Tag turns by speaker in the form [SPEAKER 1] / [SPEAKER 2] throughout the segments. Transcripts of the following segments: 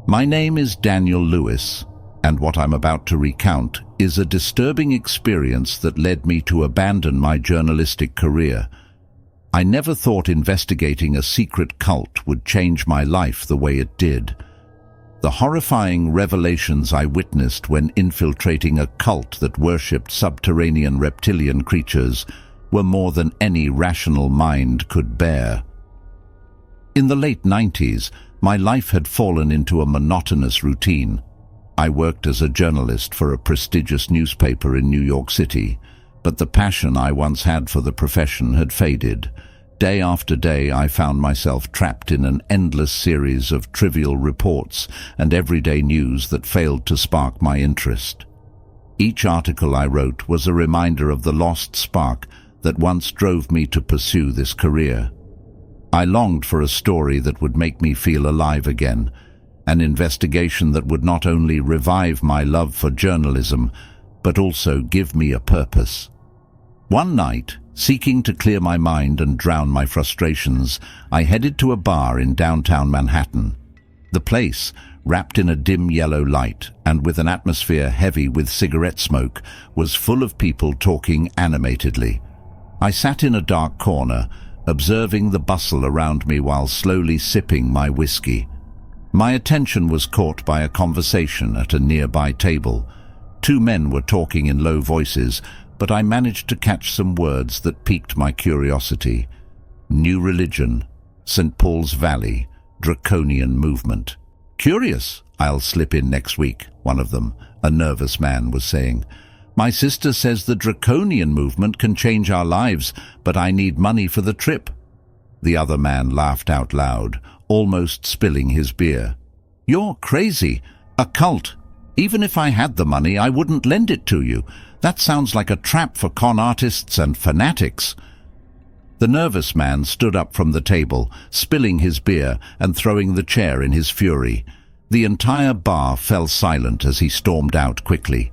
[SPEAKER 1] My name is Daniel Lewis, and what I'm about to recount is a disturbing experience that led me to abandon my journalistic career. I never thought investigating a secret cult would change my life the way it did. The horrifying revelations I witnessed when infiltrating a cult that worshipped subterranean reptilian creatures were more than any rational mind could bear. In the late 90s, my life had fallen into a monotonous routine. I worked as a journalist for a prestigious newspaper in New York City, but the passion I once had for the profession had faded. Day after day, I found myself trapped in an endless series of trivial reports and everyday news that failed to spark my interest. Each article I wrote was a reminder of the lost spark that once drove me to pursue this career. I longed for a story that would make me feel alive again, an investigation that would not only revive my love for journalism, but also give me a purpose. One night, seeking to clear my mind and drown my frustrations, I headed to a bar in downtown Manhattan. The place, wrapped in a dim yellow light and with an atmosphere heavy with cigarette smoke, was full of people talking animatedly. I sat in a dark corner, observing the bustle around me while slowly sipping my whiskey. My attention was caught by a conversation at a nearby table. Two men were talking in low voices, but I managed to catch some words that piqued my curiosity. New religion, St. Paul's Valley, draconian movement. Curious, I'll slip in next week, one of them, a nervous man, was saying. My sister says the draconian movement can change our lives, but I need money for the trip. The other man laughed out loud, almost spilling his beer. You're crazy. A cult. Even if I had the money, I wouldn't lend it to you. That sounds like a trap for con artists and fanatics. The nervous man stood up from the table, spilling his beer and throwing the chair in his fury. The entire bar fell silent as he stormed out quickly.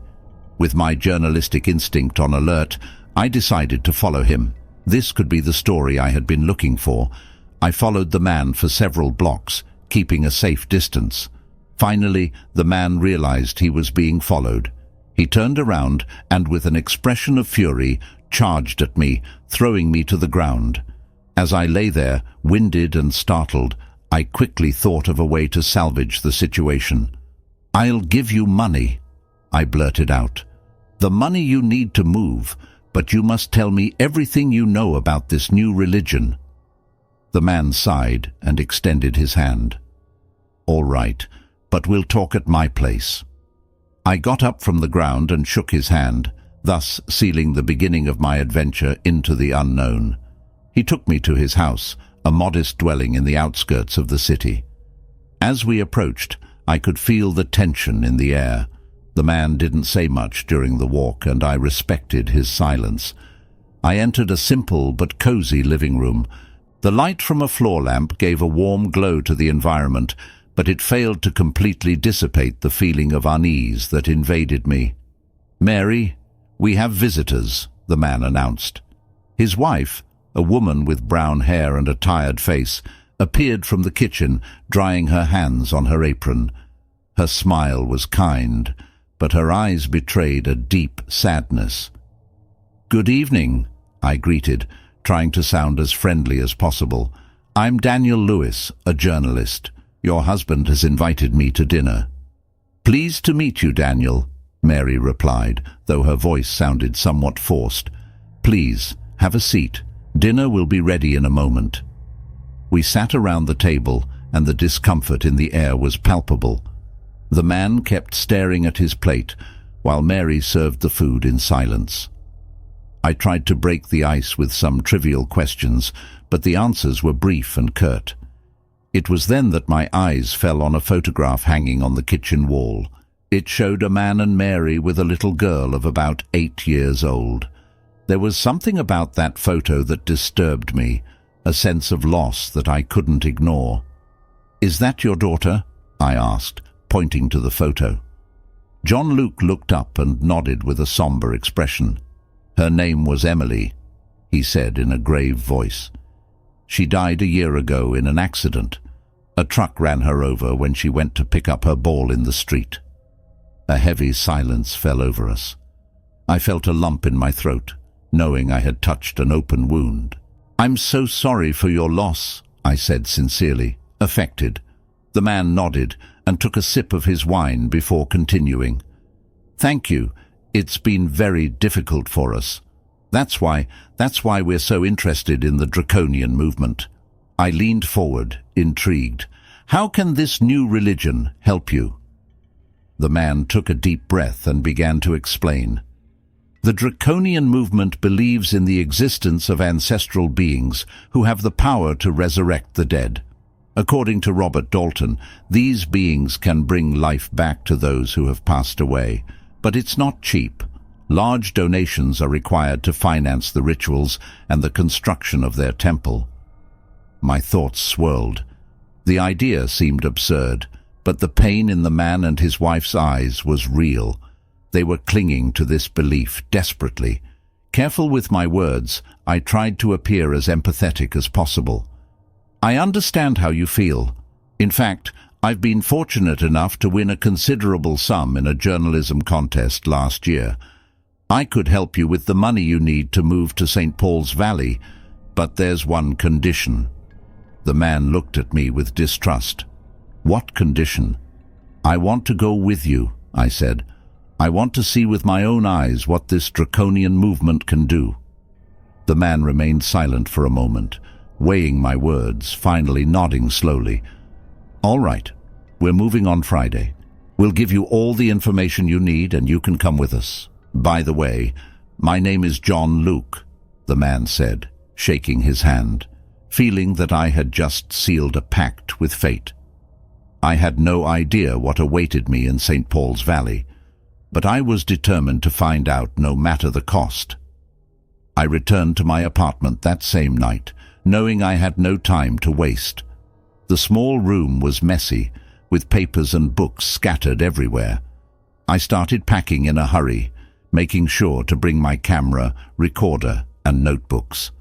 [SPEAKER 1] With my journalistic instinct on alert, I decided to follow him. This could be the story I had been looking for. I followed the man for several blocks, keeping a safe distance. Finally, the man realized he was being followed. He turned around and, with an expression of fury, charged at me, throwing me to the ground. As I lay there, winded and startled, I quickly thought of a way to salvage the situation. "I'll give you money," I blurted out. "The money you need to move, but you must tell me everything you know about this new religion." The man sighed and extended his hand. "All right, but we'll talk at my place." I got up from the ground and shook his hand, thus sealing the beginning of my adventure into the unknown. He took me to his house, a modest dwelling in the outskirts of the city. As we approached, I could feel the tension in the air. The man didn't say much during the walk, and I respected his silence. I entered a simple but cozy living room. The light from a floor lamp gave a warm glow to the environment, but it failed to completely dissipate the feeling of unease that invaded me. "Mary, we have visitors," the man announced. His wife, a woman with brown hair and a tired face, appeared from the kitchen, drying her hands on her apron. Her smile was kind, but her eyes betrayed a deep sadness. "Good evening," I greeted, trying to sound as friendly as possible. "I'm Daniel Lewis, a journalist. Your husband has invited me to dinner." "Pleased to meet you, Daniel," Mary replied, though her voice sounded somewhat forced. "Please, have a seat. Dinner will be ready in a moment." We sat around the table, and the discomfort in the air was palpable. The man kept staring at his plate, while Mary served the food in silence. I tried to break the ice with some trivial questions, but the answers were brief and curt. It was then that my eyes fell on a photograph hanging on the kitchen wall. It showed a man and Mary with a little girl of about 8 years old. There was something about that photo that disturbed me, a sense of loss that I couldn't ignore. "Is that your daughter?" I asked, pointing to the photo. John Luke looked up and nodded with a somber expression. "Her name was Emily," he said in a grave voice. "She died a year ago in an accident. A truck ran her over when she went to pick up her ball in the street. A heavy silence fell over us. I felt a lump in my throat, knowing I had touched an open wound. "I'm so sorry for your loss," I said sincerely, affected. The man nodded and took a sip of his wine before continuing. "Thank you. It's been very difficult for us. That's why we're so interested in the Draconian movement." I leaned forward, intrigued. "How can this new religion help you?" The man took a deep breath and began to explain. "The Draconian movement believes in the existence of ancestral beings who have the power to resurrect the dead. According to Robert Dalton, these beings can bring life back to those who have passed away, but it's not cheap. Large donations are required to finance the rituals and the construction of their temple." My thoughts swirled. The idea seemed absurd, but the pain in the man and his wife's eyes was real. They were clinging to this belief desperately. Careful with my words, I tried to appear as empathetic as possible. "I understand how you feel. In fact, I've been fortunate enough to win a considerable sum in a journalism contest last year. I could help you with the money you need to move to St. Paul's Valley, but there's one condition." The man looked at me with distrust. "What condition?" "I want to go with you," I said. "I want to see with my own eyes what this Draconian movement can do." The man remained silent for a moment, weighing my words, finally nodding slowly. "All right, we're moving on Friday. We'll give you all the information you need and you can come with us. By the way, my name is John Luke," the man said, shaking his hand, feeling that I had just sealed a pact with fate. I had no idea what awaited me in St. Paul's Valley, but I was determined to find out no matter the cost. I returned to my apartment that same night, knowing I had no time to waste. The small room was messy, with papers and books scattered everywhere. I started packing in a hurry, making sure to bring my camera, recorder, and notebooks.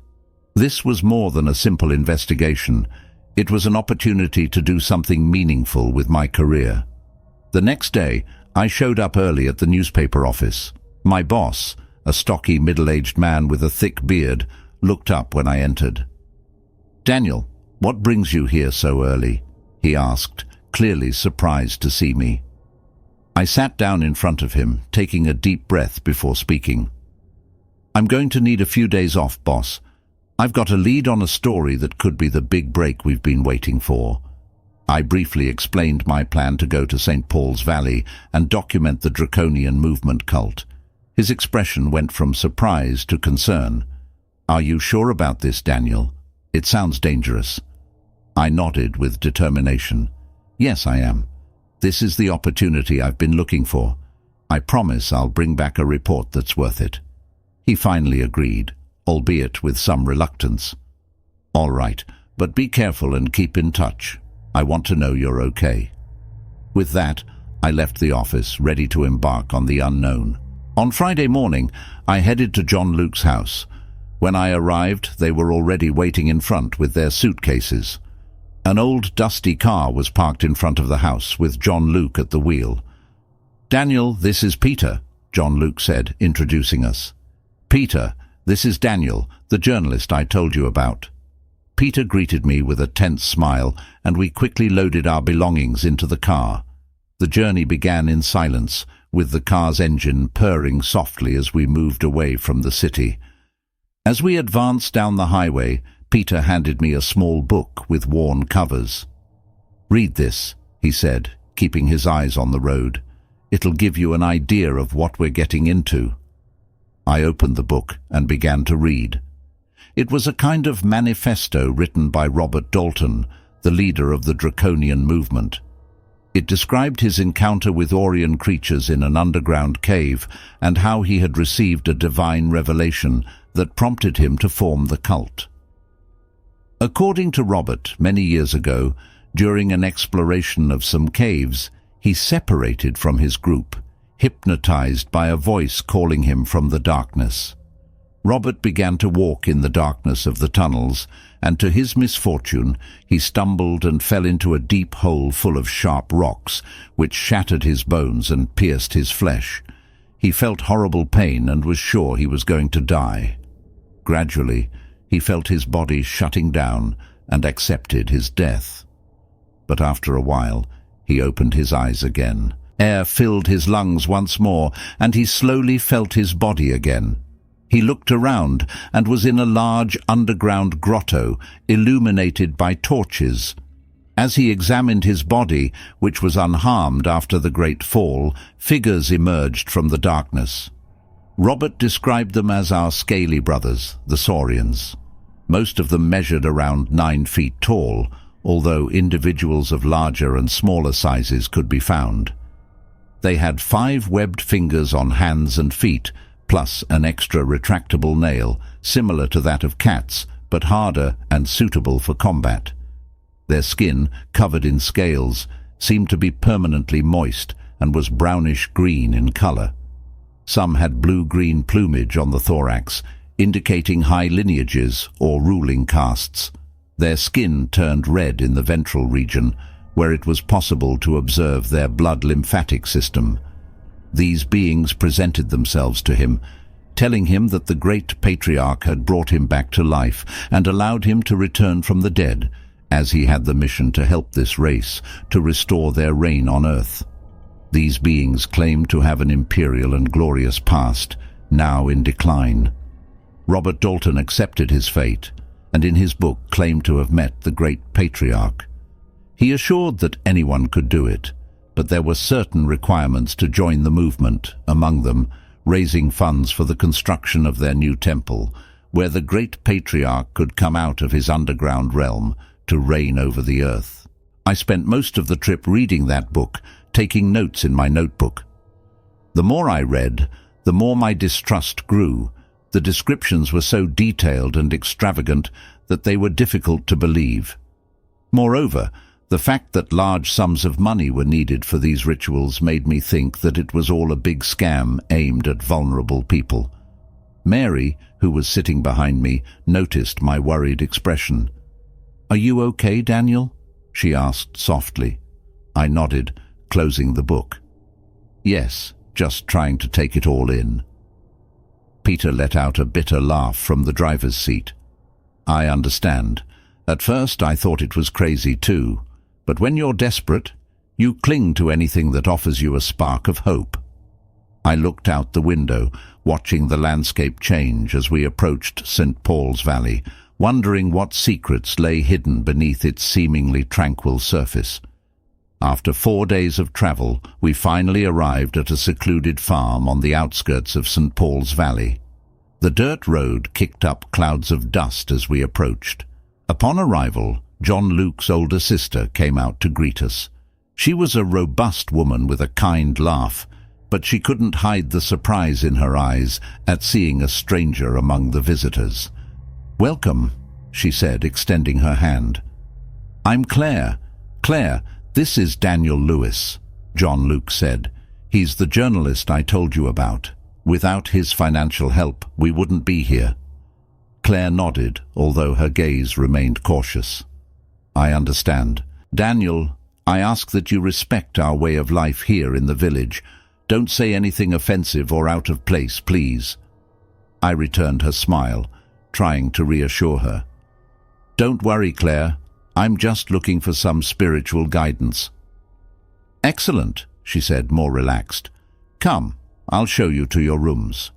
[SPEAKER 1] This was more than a simple investigation. It was an opportunity to do something meaningful with my career. The next day, I showed up early at the newspaper office. My boss, a stocky middle-aged man with a thick beard, looked up when I entered. "Daniel, what brings you here so early?" he asked, clearly surprised to see me. I sat down in front of him, taking a deep breath before speaking. "I'm going to need a few days off, boss. I've got a lead on a story that could be the big break we've been waiting for." I briefly explained my plan to go to St. Paul's Valley and document the Draconian movement cult. His expression went from surprise to concern. "Are you sure about this, Daniel? It sounds dangerous." I nodded with determination. "Yes, I am. This is the opportunity I've been looking for. I promise I'll bring back a report that's worth it." He finally agreed, albeit with some reluctance. "All right, but be careful and keep in touch. I want to know you're okay." With that, I left the office, ready to embark on the unknown. On Friday morning, I headed to John Luke's house. When I arrived, they were already waiting in front with their suitcases. An old dusty car was parked in front of the house, with John Luke at the wheel. "Daniel, this is Peter," John Luke said, introducing us. "Peter, this is Daniel, the journalist I told you about." Peter greeted me with a tense smile, and we quickly loaded our belongings into the car. The journey began in silence, with the car's engine purring softly as we moved away from the city. As we advanced down the highway, Peter handed me a small book with worn covers. "Read this," he said, keeping his eyes on the road. "It'll give you an idea of what we're getting into." I opened the book and began to read. It was a kind of manifesto written by Robert Dalton, the leader of the Draconian movement. It described his encounter with Orient creatures in an underground cave and how he had received a divine revelation that prompted him to form the cult. According to Robert, many years ago, during an exploration of some caves, he separated from his group, hypnotized by a voice calling him from the darkness. Robert began to walk in the darkness of the tunnels, and to his misfortune he stumbled and fell into a deep hole full of sharp rocks, which shattered his bones and pierced his flesh. He felt horrible pain and was sure he was going to die. Gradually, he felt his body shutting down and accepted his death. But after a while, he opened his eyes again. Air filled his lungs once more, and he slowly felt his body again. He looked around and was in a large underground grotto, illuminated by torches. As he examined his body, which was unharmed after the great fall, figures emerged from the darkness. Robert described them as our scaly brothers, the saurians. Most of them measured around 9 feet tall, although individuals of larger and smaller sizes could be found. They had 5 webbed fingers on hands and feet, plus an extra retractable nail, similar to that of cats, but harder and suitable for combat. Their skin, covered in scales, seemed to be permanently moist and was brownish-green in color. Some had blue-green plumage on the thorax, indicating high lineages or ruling castes. Their skin turned red in the ventral region, where it was possible to observe their blood-lymphatic system. These beings presented themselves to him, telling him that the great patriarch had brought him back to life and allowed him to return from the dead, as he had the mission to help this race, to restore their reign on earth. These beings claimed to have an imperial and glorious past, now in decline. Robert Dalton accepted his fate, and in his book claimed to have met the great patriarch. He assured that anyone could do it, but there were certain requirements to join the movement, among them raising funds for the construction of their new temple, where the great patriarch could come out of his underground realm to reign over the earth. I spent most of the trip reading that book, taking notes in my notebook. The more I read, the more my distrust grew. The descriptions were so detailed and extravagant that they were difficult to believe. Moreover, the fact that large sums of money were needed for these rituals made me think that it was all a big scam aimed at vulnerable people. Mary, who was sitting behind me, noticed my worried expression. "Are you okay, Daniel?" she asked softly. I nodded, closing the book. "Yes, just trying to take it all in." Peter let out a bitter laugh from the driver's seat. "I understand. At first I thought it was crazy too. But when you're desperate, you cling to anything that offers you a spark of hope." I looked out the window, watching the landscape change as we approached St. Paul's Valley, wondering what secrets lay hidden beneath its seemingly tranquil surface. After 4 days of travel, we finally arrived at a secluded farm on the outskirts of St. Paul's Valley. The dirt road kicked up clouds of dust as we approached. Upon arrival, John Luke's older sister came out to greet us. She was a robust woman with a kind laugh, but she couldn't hide the surprise in her eyes at seeing a stranger among the visitors. "Welcome," she said, extending her hand. "I'm Claire. Claire, this is Daniel Lewis," John Luke said. "He's the journalist I told you about. Without his financial help, we wouldn't be here." Claire nodded, although her gaze remained cautious. "I understand. Daniel, I ask that you respect our way of life here in the village. Don't say anything offensive or out of place, please." I returned her smile, trying to reassure her. "Don't worry, Claire. I'm just looking for some spiritual guidance." "Excellent," she said, more relaxed. "Come, I'll show you to your rooms."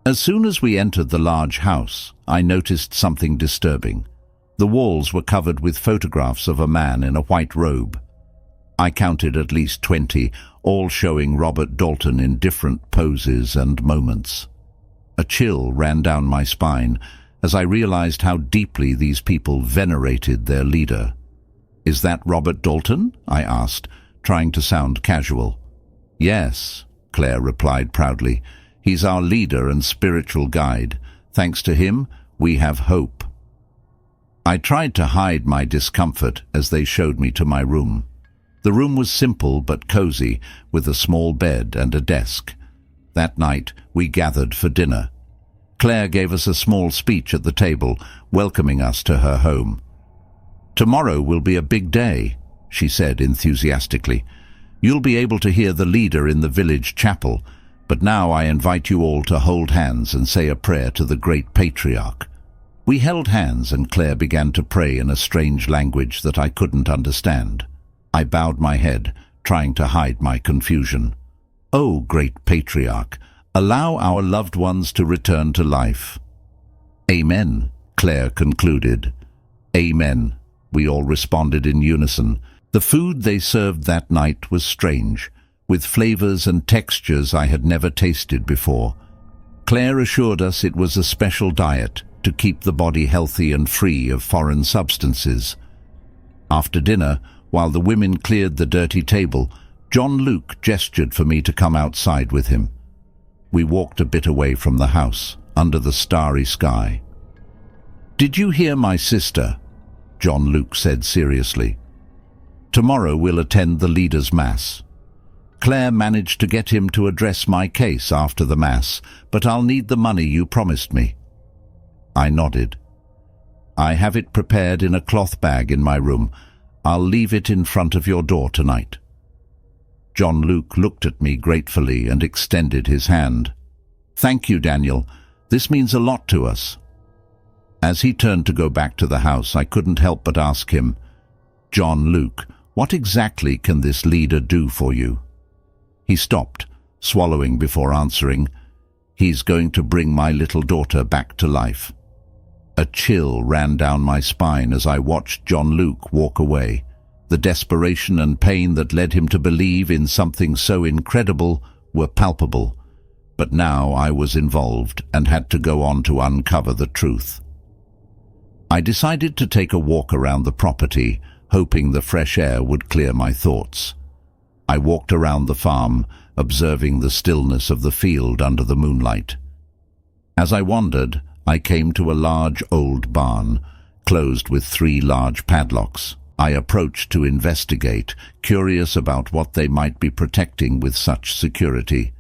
[SPEAKER 1] As soon as we entered the large house, I noticed something disturbing. The walls were covered with photographs of a man in a white robe. I counted at least 20, all showing Robert Dalton in different poses and moments. A chill ran down my spine as I realized how deeply these people venerated their leader. "Is that Robert Dalton?" I asked, trying to sound casual. "Yes," Claire replied proudly. "He's our leader and spiritual guide. Thanks to him, we have hope." I tried to hide my discomfort as they showed me to my room. The room was simple but cozy, with a small bed and a desk. That night, we gathered for dinner. Claire gave us a small speech at the table, welcoming us to her home. "Tomorrow will be a big day," she said enthusiastically. "You'll be able to hear the leader in the village chapel, but now I invite you all to hold hands and say a prayer to the great patriarch." We held hands and Claire began to pray in a strange language that I couldn't understand. I bowed my head, trying to hide my confusion. "Oh, great patriarch, allow our loved ones to return to life." "Amen," Claire concluded. "Amen," we all responded in unison. The food they served that night was strange, with flavors and textures I had never tasted before. Claire assured us it was a special diet to keep the body healthy and free of foreign substances. After dinner, while the women cleared the dirty table, John Luke gestured for me to come outside with him. We walked a bit away from the house, under the starry sky. "Did you hear my sister?" John Luke said seriously. "Tomorrow we'll attend the leader's mass. Claire managed to get him to address my case after the mass, but I'll need the money you promised me." I nodded. "I have it prepared in a cloth bag in my room. I'll leave it in front of your door tonight." John Luke looked at me gratefully and extended his hand. "Thank you, Daniel. This means a lot to us." As he turned to go back to the house, I couldn't help but ask him, "John Luke, what exactly can this leader do for you?" He stopped, swallowing before answering, "He's going to bring my little daughter back to life." A chill ran down my spine as I watched John Luke walk away. The desperation and pain that led him to believe in something so incredible were palpable. But now I was involved and had to go on to uncover the truth. I decided to take a walk around the property, hoping the fresh air would clear my thoughts. I walked around the farm, observing the stillness of the field under the moonlight. As I wandered, I came to a large old barn, closed with 3 large padlocks. I approached to investigate, curious about what they might be protecting with such security.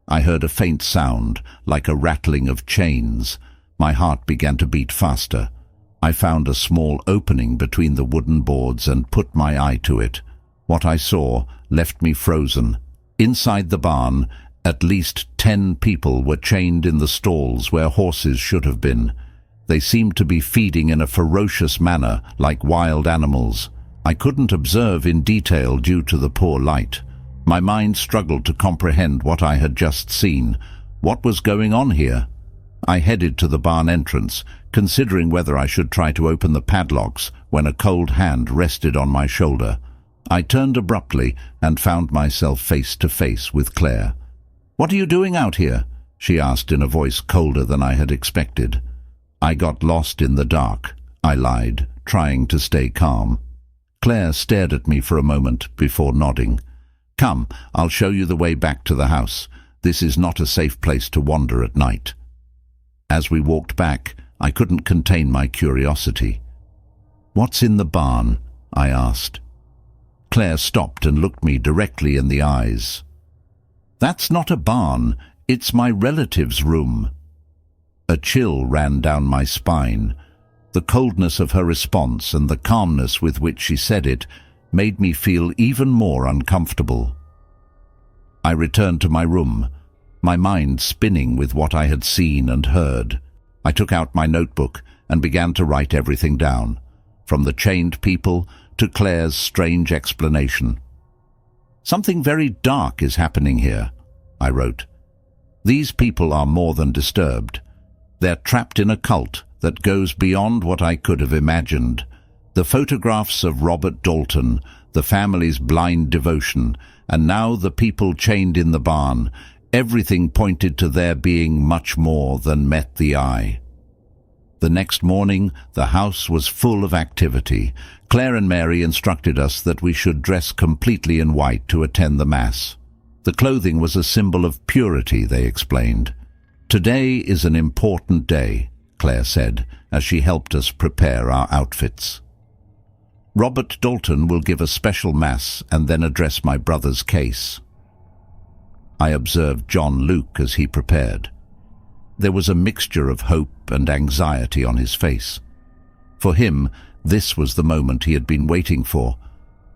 [SPEAKER 1] I heard a faint sound, like a rattling of chains. My heart began to beat faster. I found a small opening between the wooden boards and put my eye to it. What I saw left me frozen. Inside the barn, at least 10 people were chained in the stalls where horses should have been. They seemed to be feeding in a ferocious manner, like wild animals. I couldn't observe in detail due to the poor light. My mind struggled to comprehend what I had just seen. What was going on here? I headed to the barn entrance, considering whether I should try to open the padlocks when a cold hand rested on my shoulder. I turned abruptly and found myself face to face with Claire. "What are you doing out here?" she asked in a voice colder than I had expected. "I got lost in the dark," I lied, trying to stay calm. Claire stared at me for a moment before nodding. "Come, I'll show you the way back to the house. This is not a safe place to wander at night." As we walked back, I couldn't contain my curiosity. "What's in the barn?" I asked. Claire stopped and looked me directly in the eyes. "That's not a barn, it's my relative's room." A chill ran down my spine. The coldness of her response and the calmness with which she said it made me feel even more uncomfortable. I returned to my room, my mind spinning with what I had seen and heard. I took out my notebook and began to write everything down, from the chained people to Claire's strange explanation. "Something very dark is happening here," I wrote. "These people are more than disturbed. They're trapped in a cult that goes beyond what I could have imagined. The photographs of Robert Dalton, the family's blind devotion, and now the people chained in the barn, everything pointed to their being much more than met the eye." The next morning, the house was full of activity. Claire and Mary instructed us that we should dress completely in white to attend the Mass. The clothing was a symbol of purity, they explained. "Today is an important day," Claire said, as she helped us prepare our outfits. "Robert Dalton will give a special Mass and then address my brother's case." I observed John Luke as he prepared. There was a mixture of hope and anxiety on his face. For him, this was the moment he had been waiting for.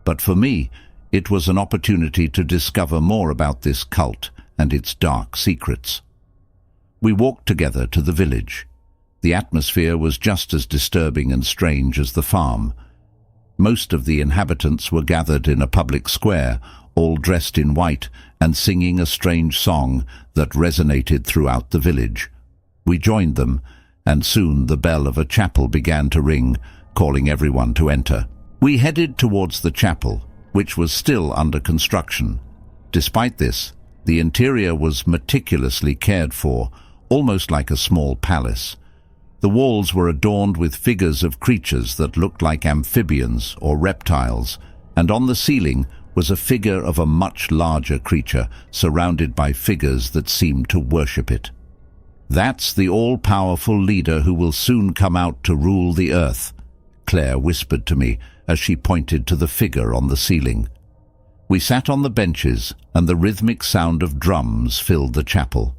[SPEAKER 1] But for me, it was an opportunity to discover more about this cult and its dark secrets. We walked together to the village. The atmosphere was just as disturbing and strange as the farm. Most of the inhabitants were gathered in a public square, all dressed in white and singing a strange song that resonated throughout the village. We joined them, and soon the bell of a chapel began to ring, calling everyone to enter. We headed towards the chapel, which was still under construction. Despite this, the interior was meticulously cared for, almost like a small palace. The walls were adorned with figures of creatures that looked like amphibians or reptiles, and on the ceiling was a figure of a much larger creature, surrounded by figures that seemed to worship it. "That's the all-powerful leader who will soon come out to rule the earth," Claire whispered to me as she pointed to the figure on the ceiling. We sat on the benches, and the rhythmic sound of drums filled the chapel.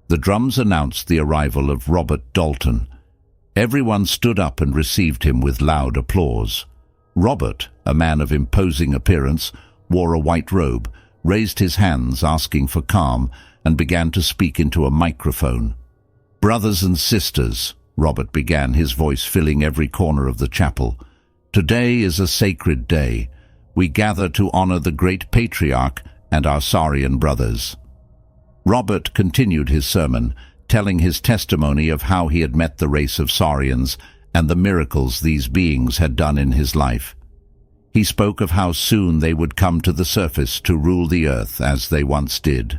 [SPEAKER 1] The drums announced the arrival of Robert Dalton. Everyone stood up and received him with loud applause. Robert, a man of imposing appearance, wore a white robe, raised his hands asking for calm, and began to speak into a microphone. "Brothers and sisters," Robert began, his voice filling every corner of the chapel, "today is a sacred day. We gather to honor the great patriarch and our Saurian brothers." Robert continued his sermon, telling his testimony of how he had met the race of Saurians and the miracles these beings had done in his life. He spoke of how soon they would come to the surface to rule the earth as they once did.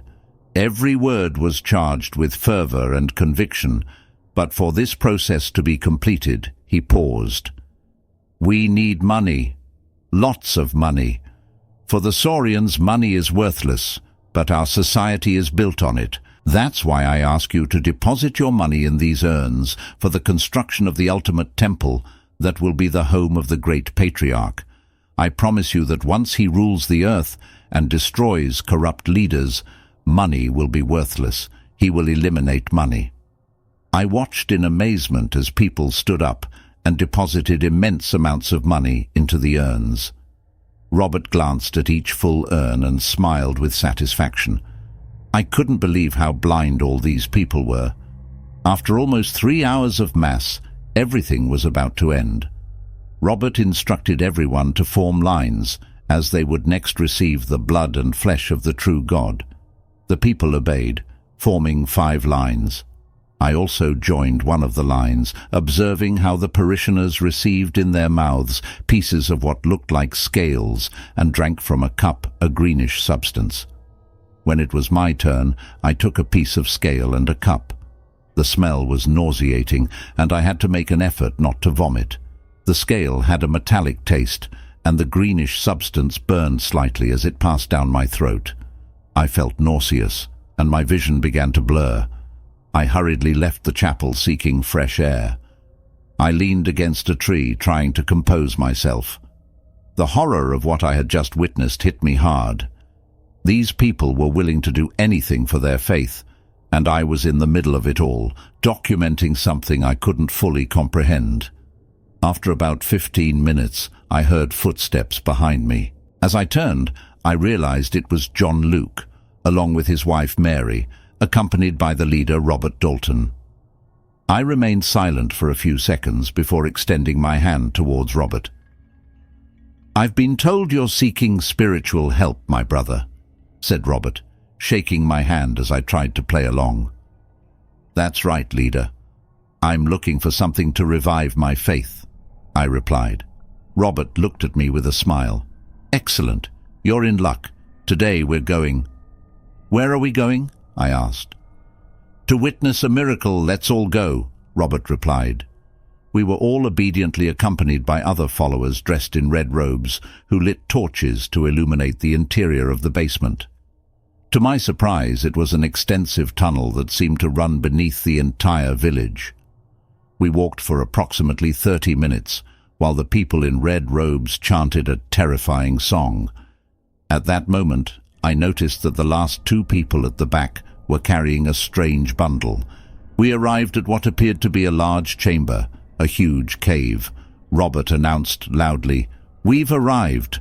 [SPEAKER 1] Every word was charged with fervor and conviction, but for this process to be completed, he paused. "We need money. Lots of money. For the Saurians, money is worthless, but our society is built on it. That's why I ask you to deposit your money in these urns for the construction of the ultimate temple that will be the home of the great patriarch. I promise you that once he rules the earth and destroys corrupt leaders, money will be worthless. He will eliminate money." I watched in amazement as people stood up and deposited immense amounts of money into the urns. Robert glanced at each full urn and smiled with satisfaction. I couldn't believe how blind all these people were. After almost 3 hours of mass, everything was about to end. Robert instructed everyone to form lines, as they would next receive the blood and flesh of the true God. The people obeyed, forming 5 lines. I also joined one of the lines, observing how the parishioners received in their mouths pieces of what looked like scales and drank from a cup, a greenish substance. When it was my turn, I took a piece of scale and a cup. The smell was nauseating, and I had to make an effort not to vomit. The scale had a metallic taste, and the greenish substance burned slightly as it passed down my throat. I felt nauseous, and my vision began to blur. I hurriedly left the chapel seeking fresh air. I leaned against a tree, trying to compose myself. The horror of what I had just witnessed hit me hard. These people were willing to do anything for their faith, and I was in the middle of it all, documenting something I couldn't fully comprehend. After about 15 minutes, I heard footsteps behind me. As I turned, I realized it was John Luke, along with his wife Mary, accompanied by the leader Robert Dalton. I remained silent for a few seconds before extending my hand towards Robert. "I've been told you're seeking spiritual help, my brother," said Robert, shaking my hand as I tried to play along. "That's right, leader. I'm looking for something to revive my faith," I replied. Robert looked at me with a smile. "Excellent. You're in luck. Today we're going—" "Where are we going?" I asked. "To witness a miracle, let's all go," Robert replied. We were all obediently accompanied by other followers dressed in red robes who lit torches to illuminate the interior of the basement. To my surprise, it was an extensive tunnel that seemed to run beneath the entire village. We walked for approximately 30 minutes, while the people in red robes chanted a terrifying song. At that moment, I noticed that the last 2 people at the back were carrying a strange bundle. We arrived at what appeared to be a large chamber, a huge cave. Robert announced loudly, "We've arrived."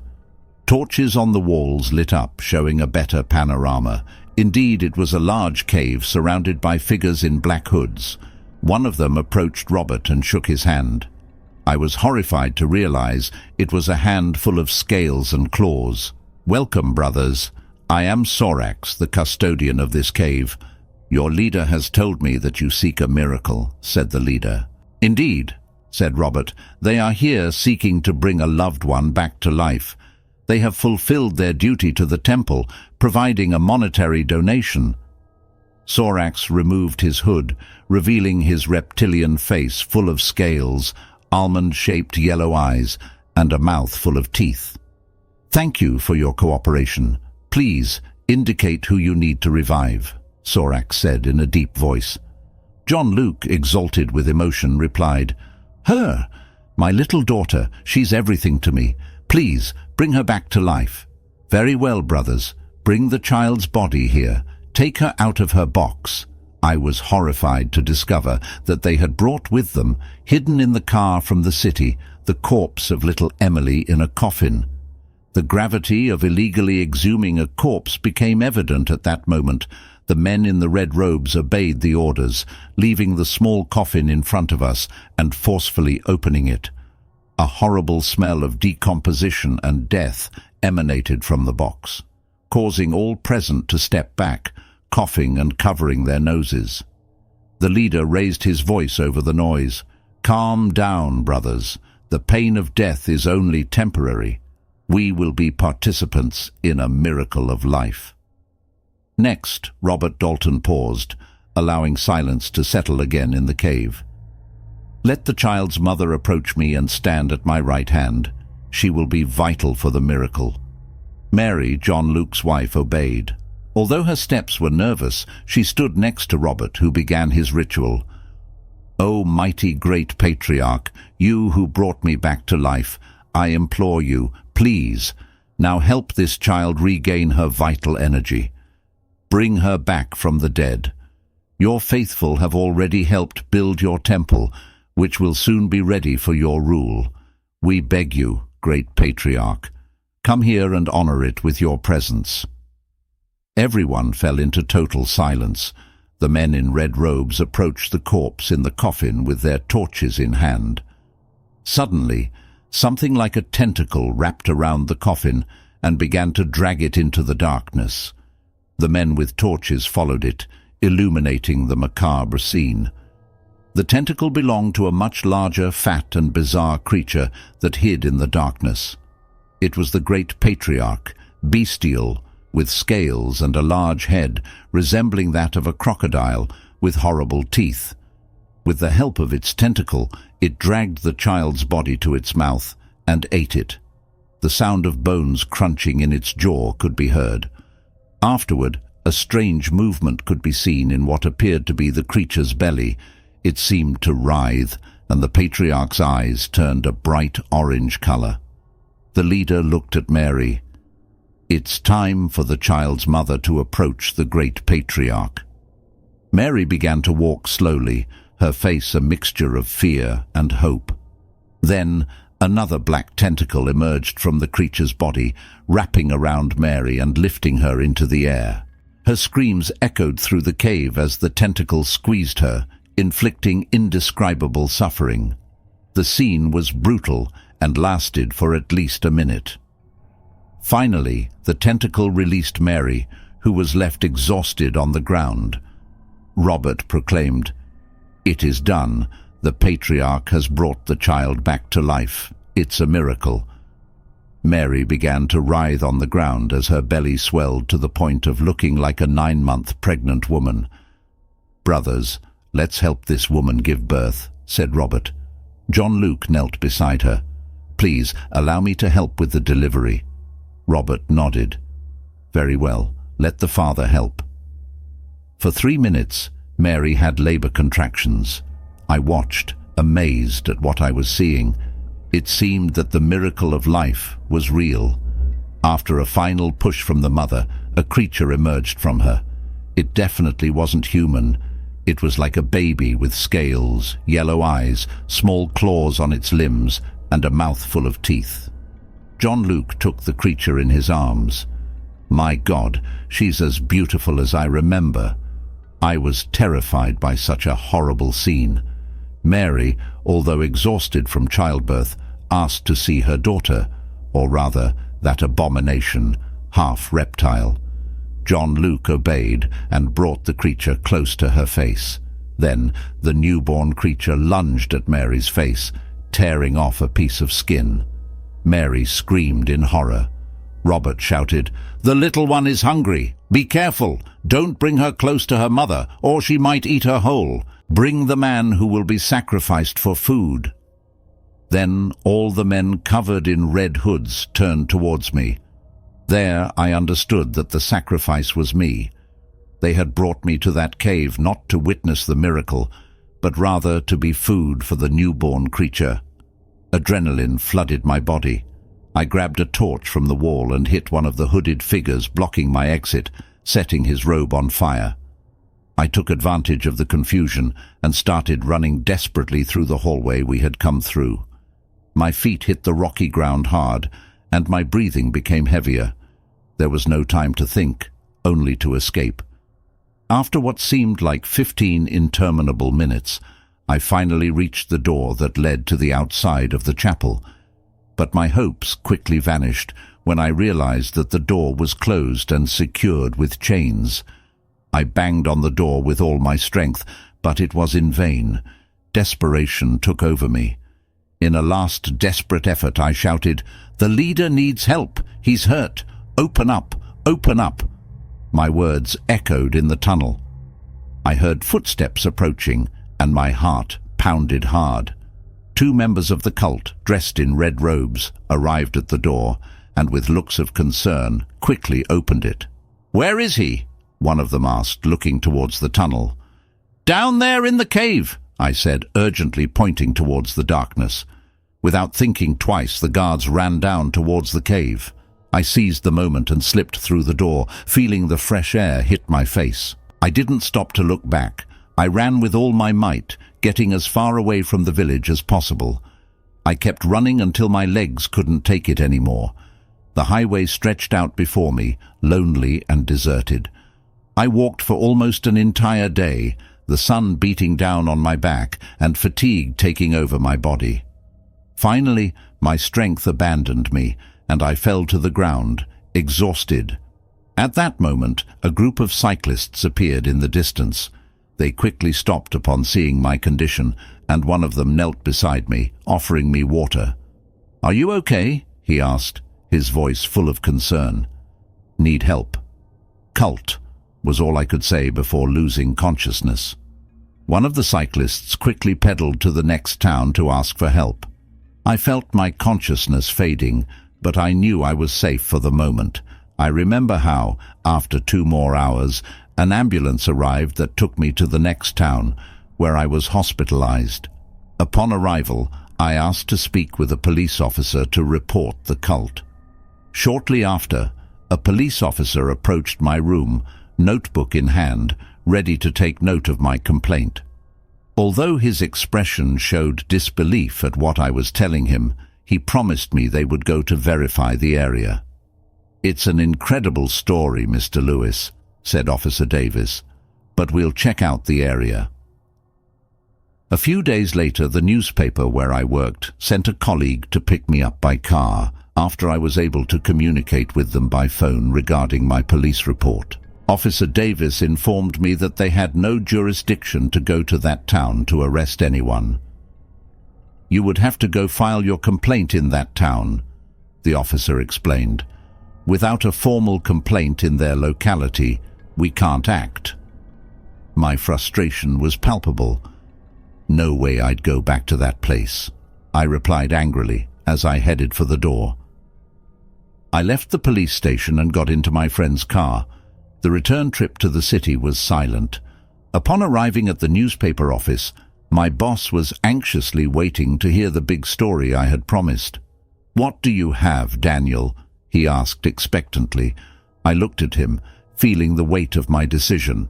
[SPEAKER 1] Torches on the walls lit up, showing a better panorama. Indeed, it was a large cave surrounded by figures in black hoods. One of them approached Robert and shook his hand. I was horrified to realize it was a hand full of scales and claws. "Welcome, brothers. I am Sorax, the custodian of this cave. Your leader has told me that you seek a miracle," said the leader. "Indeed," said Robert. "They are here seeking to bring a loved one back to life. They have fulfilled their duty to the temple, providing a monetary donation." Sorax removed his hood, revealing his reptilian face full of scales, almond-shaped yellow eyes, and a mouth full of teeth. "Thank you for your cooperation. Please indicate who you need to revive," Sorax said in a deep voice. John Luke, exalted with emotion, replied, "Her, my little daughter, she's everything to me. Please, bring her back to life." "Very well, brothers. Bring the child's body here. Take her out of her box." I was horrified to discover that they had brought with them, hidden in the car from the city, the corpse of little Emily in a coffin. The gravity of illegally exhuming a corpse became evident at that moment. The men in the red robes obeyed the orders, leaving the small coffin in front of us and forcefully opening it. A horrible smell of decomposition and death emanated from the box, causing all present to step back, coughing and covering their noses. The leader raised his voice over the noise. "Calm down, brothers. The pain of death is only temporary. We will be participants in a miracle of life." Next, Robert Dalton paused, allowing silence to settle again in the cave. "Let the child's mother approach me and stand at my right hand. She will be vital for the miracle." Mary, John Luke's wife, obeyed. Although her steps were nervous, she stood next to Robert, who began his ritual. "O mighty great patriarch, you who brought me back to life, I implore you, please, now help this child regain her vital energy. Bring her back from the dead. Your faithful have already helped build your temple, which will soon be ready for your rule. We beg you, great patriarch, come here and honor it with your presence." Everyone fell into total silence. The men in red robes approached the corpse in the coffin with their torches in hand. Suddenly, something like a tentacle wrapped around the coffin and began to drag it into the darkness. The men with torches followed it, illuminating the macabre scene. The tentacle belonged to a much larger, fat and bizarre creature that hid in the darkness. It was the great patriarch, bestial, with scales and a large head resembling that of a crocodile with horrible teeth. With the help of its tentacle, it dragged the child's body to its mouth and ate it. The sound of bones crunching in its jaw could be heard. Afterward, a strange movement could be seen in what appeared to be the creature's belly. It seemed to writhe, and the patriarch's eyes turned a bright orange color. The leader looked at Mary. "It's time for the child's mother to approach the great patriarch." Mary began to walk slowly, her face a mixture of fear and hope. Then another black tentacle emerged from the creature's body, wrapping around Mary and lifting her into the air. Her screams echoed through the cave as the tentacle squeezed her, inflicting indescribable suffering. The scene was brutal and lasted for at least a minute. Finally, the tentacle released Mary, who was left exhausted on the ground. Robert proclaimed, "It is done. The patriarch has brought the child back to life. It's a miracle." Mary began to writhe on the ground as her belly swelled to the point of looking like a 9-month pregnant woman. "Brothers, let's help this woman give birth," said Robert. John Luke knelt beside her. "Please, allow me to help with the delivery." Robert nodded. "Very well, let the father help." For 3 minutes, Mary had labor contractions. I watched, amazed at what I was seeing. It seemed that the miracle of life was real. After a final push from the mother, a creature emerged from her. It definitely wasn't human. It was like a baby with scales, yellow eyes, small claws on its limbs, and a mouth full of teeth. John Luke took the creature in his arms. My God, she's as beautiful as I remember. I was terrified by such a horrible scene. Mary, although exhausted from childbirth, asked to see her daughter, or rather, that abomination, half reptile. John Luke obeyed and brought the creature close to her face. Then the newborn creature lunged at Mary's face, tearing off a piece of skin. Mary screamed in horror. Robert shouted, "The little one is hungry. Be careful. Don't bring her close to her mother, or she might eat her whole. Bring the man who will be sacrificed for food." Then all the men covered in red hoods turned towards me. There I understood that the sacrifice was me. They had brought me to that cave not to witness the miracle, but rather to be food for the newborn creature. Adrenaline flooded my body. I grabbed a torch from the wall and hit one of the hooded figures blocking my exit, setting his robe on fire. I took advantage of the confusion and started running desperately through the hallway we had come through. My feet hit the rocky ground hard, and my breathing became heavier. There was no time to think, only to escape. After what seemed like 15 interminable minutes, I finally reached the door that led to the outside of the chapel. But my hopes quickly vanished when I realized that the door was closed and secured with chains. I banged on the door with all my strength, but it was in vain. Desperation took over me. In a last desperate effort, I shouted, "The leader needs help. He's hurt. Open up! Open up!" My words echoed in the tunnel. I heard footsteps approaching, and my heart pounded hard. 2 members of the cult, dressed in red robes, arrived at the door, and with looks of concern, quickly opened it. "Where is he?" one of them asked, looking towards the tunnel. "Down there in the cave," I said, urgently pointing towards the darkness. Without thinking twice, the guards ran down towards the cave. I seized the moment and slipped through the door, feeling the fresh air hit my face. I didn't stop to look back. I ran with all my might, getting as far away from the village as possible. I kept running until my legs couldn't take it anymore. The highway stretched out before me, lonely and deserted. I walked for almost an entire day, the sun beating down on my back and fatigue taking over my body. Finally, my strength abandoned me, and I fell to the ground, exhausted. At that moment, a group of cyclists appeared in the distance. They quickly stopped upon seeing my condition, and one of them knelt beside me, offering me water. "Are you okay?" he asked, his voice full of concern. "Need help." "Cult," was all I could say before losing consciousness. One of the cyclists quickly pedaled to the next town to ask for help. I felt my consciousness fading, but I knew I was safe for the moment. I remember how, after 2 more hours, an ambulance arrived that took me to the next town, where I was hospitalized. Upon arrival, I asked to speak with a police officer to report the cult. Shortly after, a police officer approached my room, notebook in hand, ready to take note of my complaint. Although his expression showed disbelief at what I was telling him, he promised me they would go to verify the area. "It's an incredible story, Mr. Lewis," said Officer Davis, "but we'll check out the area." A few days later, the newspaper where I worked sent a colleague to pick me up by car after I was able to communicate with them by phone regarding my police report. Officer Davis informed me that they had no jurisdiction to go to that town to arrest anyone. "You would have to go file your complaint in that town," the officer explained. "Without a formal complaint in their locality, we can't act." My frustration was palpable. No way I'd go back to that place, I replied angrily as I headed for the door. I left the police station and got into my friend's car. The return trip to the city was silent. Upon arriving at the newspaper office, my boss was anxiously waiting to hear the big story I had promised. "What do you have, Daniel?" he asked expectantly. I looked at him, feeling the weight of my decision.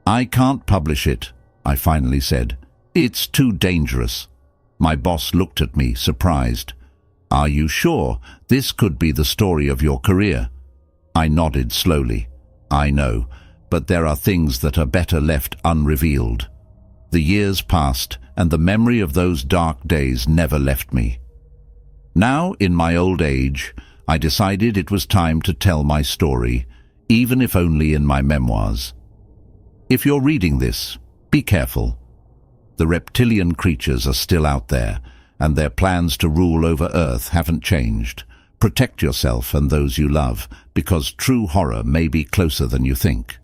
[SPEAKER 1] "I can't publish it," I finally said. "It's too dangerous." My boss looked at me, surprised. "Are you sure? This could be the story of your career." I nodded slowly. "I know, but there are things that are better left unrevealed." The years passed, and the memory of those dark days never left me. Now, in my old age, I decided it was time to tell my story, even if only in my memoirs. If you're reading this, be careful. The reptilian creatures are still out there, and their plans to rule over Earth haven't changed. Protect yourself and those you love, because true horror may be closer than you think.